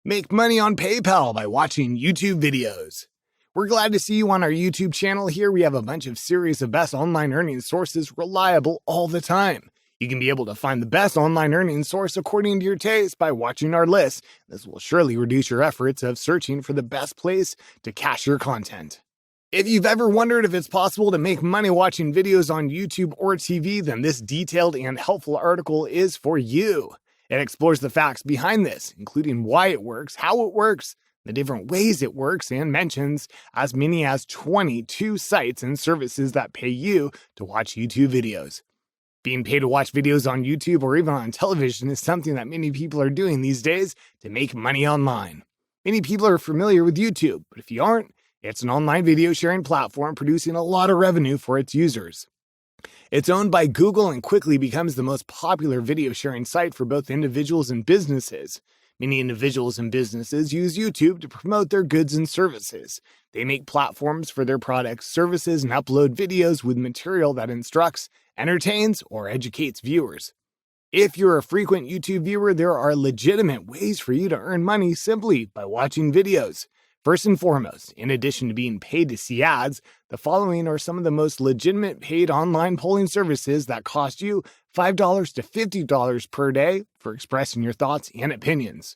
Make money on PayPal by watching YouTube videos. We're glad to see you on our YouTube channel. Here we have a bunch of series of best online earning sources, reliable all the time. You can be able to find the best online earning source according to your taste by watching our list. This will surely reduce your efforts of searching for the best place to cache your content. If you've ever wondered if it's possible to make money watching videos on YouTube or TV, then this detailed and helpful article is for you. It explores the facts behind this, including why it works, how it works, the different ways it works, and mentions as many as 22 sites and services that pay you to watch YouTube videos. Being paid to watch videos on YouTube or even on television is something that many people are doing these days to make money online. Many people are familiar with YouTube, but if you aren't, it's an online video sharing platform producing a lot of revenue for its users. It's owned by Google and quickly becomes the most popular video sharing site for both individuals and businesses. Many individuals and businesses use YouTube to promote their goods and services. They make platforms for their products, services, and upload videos with material that instructs, entertains, or educates viewers. If you're a frequent YouTube viewer, there are legitimate ways for you to earn money simply by watching videos. First and foremost, in addition to being paid to see ads, the following are some of the most legitimate paid online polling services that cost you $5 to $50 per day for expressing your thoughts and opinions.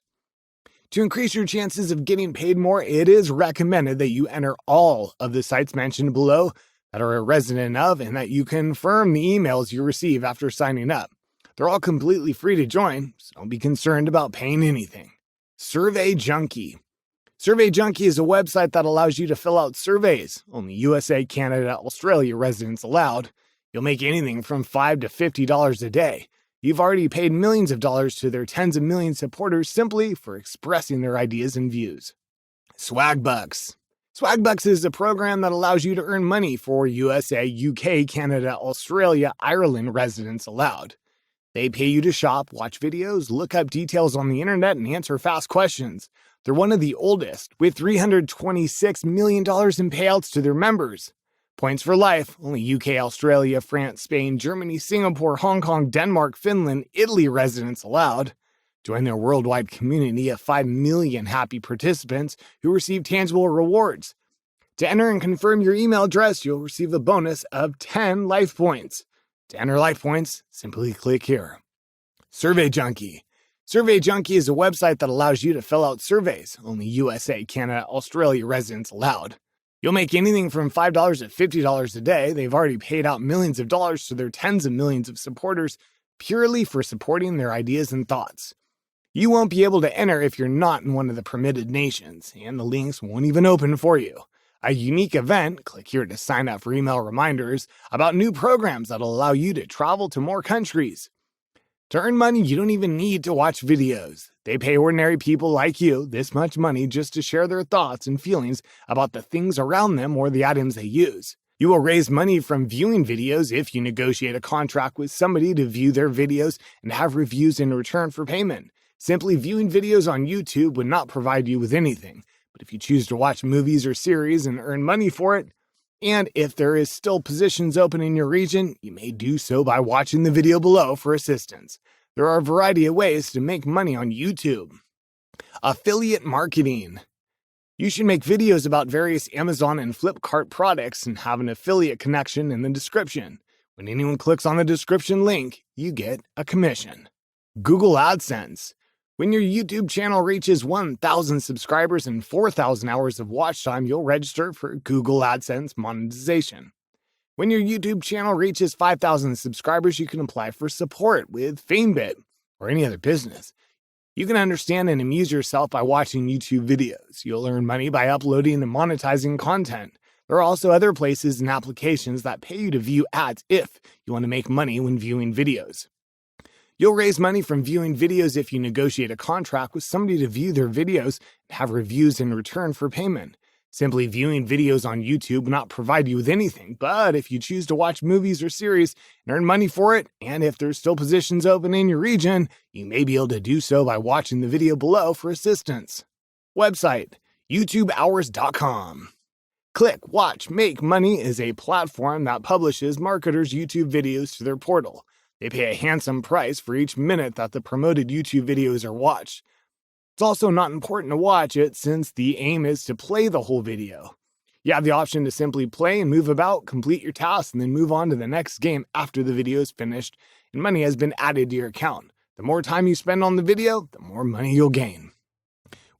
To increase your chances of getting paid more, it is recommended that you enter all of the sites mentioned below that are a resident of and that you confirm the emails you receive after signing up. They're all completely free to join, so don't be concerned about paying anything. Survey Junkie. Survey Junkie is a website that allows you to fill out surveys. Only USA, Canada, Australia residents allowed. You'll make anything from $5 to $50 a day. You've already paid millions of dollars to their tens of millions supporters simply for expressing their ideas and views. Swagbucks. Swagbucks is a program that allows you to earn money for USA, UK, Canada, Australia, Ireland residents allowed. They pay you to shop, watch videos, look up details on the internet, and answer fast questions. They're one of the oldest, with $326 million in payouts to their members. Points for life, only UK, Australia, France, Spain, Germany, Singapore, Hong Kong, Denmark, Finland, Italy residents allowed. Join their worldwide community of 5 million happy participants who receive tangible rewards. To enter and confirm your email address, you'll receive a bonus of 10 life points. To enter life points, simply click here. Survey Junkie. Survey Junkie is a website that allows you to fill out surveys. Only USA, Canada, Australia residents allowed. You'll make anything from $5 to $50 a day. They've already paid out millions of dollars to their tens of millions of supporters purely for supporting their ideas and thoughts. You won't be able to enter if you're not in one of the permitted nations, and the links won't even open for you. A unique event, click here to sign up for email reminders about new programs that'll allow you to travel to more countries. To earn money, you don't even need to watch videos. They pay ordinary people like you this much money just to share their thoughts and feelings about the things around them or the items they use. You will raise money from viewing videos if you negotiate a contract with somebody to view their videos and have reviews in return for payment. Simply viewing videos on YouTube would not provide you with anything, but if you choose to watch movies or series and earn money for it, and if there is still positions open in your region, you may do so by watching the video below for assistance. There are a variety of ways to make money on YouTube. Affiliate marketing. You should make videos about various Amazon and Flipkart products and have an affiliate connection in the description. When anyone clicks on the description link, you get a commission. Google AdSense. When your YouTube channel reaches 1,000 subscribers and 4,000 hours of watch time, you'll register for Google AdSense monetization. When your YouTube channel reaches 5,000 subscribers, you can apply for support with FameBit or any other business. You can understand and amuse yourself by watching YouTube videos. You'll earn money by uploading and monetizing content. There are also other places and applications that pay you to view ads if you want to make money when viewing videos. You'll raise money from viewing videos if you negotiate a contract with somebody to view their videos and have reviews in return for payment. Simply viewing videos on YouTube will not provide you with anything, but if you choose to watch movies or series and earn money for it, and if there's still positions open in your region, you may be able to do so by watching the video below for assistance. Website, YouTubeHours.com. Click, Watch, Make Money is a platform that publishes marketers' YouTube videos to their portal. They pay a handsome price for each minute that the promoted YouTube videos are watched. It's also not important to watch it since the aim is to play the whole video. You have the option to simply play and move about, complete your tasks, and then move on to the next game after the video is finished and money has been added to your account. The more time you spend on the video, the more money you'll gain.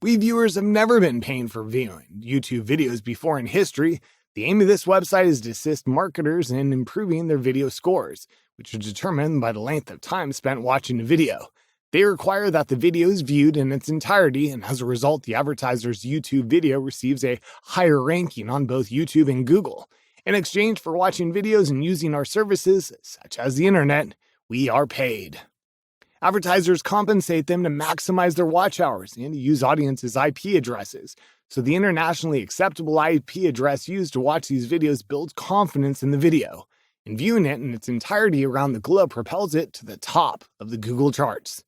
We viewers have never been paying for viewing YouTube videos before in history. The aim of this website is to assist marketers in improving their video scores, which are determined by the length of time spent watching the video. They require that the video is viewed in its entirety, and as a result, the advertiser's YouTube video receives a higher ranking on both YouTube and Google. In exchange for watching videos and using our services, such as the internet, we are paid. Advertisers compensate them to maximize their watch hours and to use audiences' IP addresses. So the internationally acceptable IP address used to watch these videos builds confidence in the video, and viewing it in its entirety around the globe propels it to the top of the Google charts.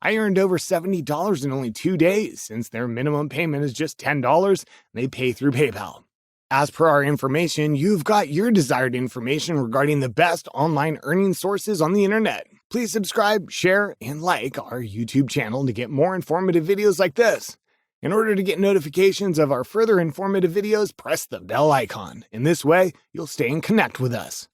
I earned over $70 in only 2 days since their minimum payment is just $10 and they pay through PayPal. As per our information, you've got your desired information regarding the best online earning sources on the internet. Please subscribe, share, and like our YouTube channel to get more informative videos like this. In order to get notifications of our further informative videos, press the bell icon. In this way, you'll stay in connect with us.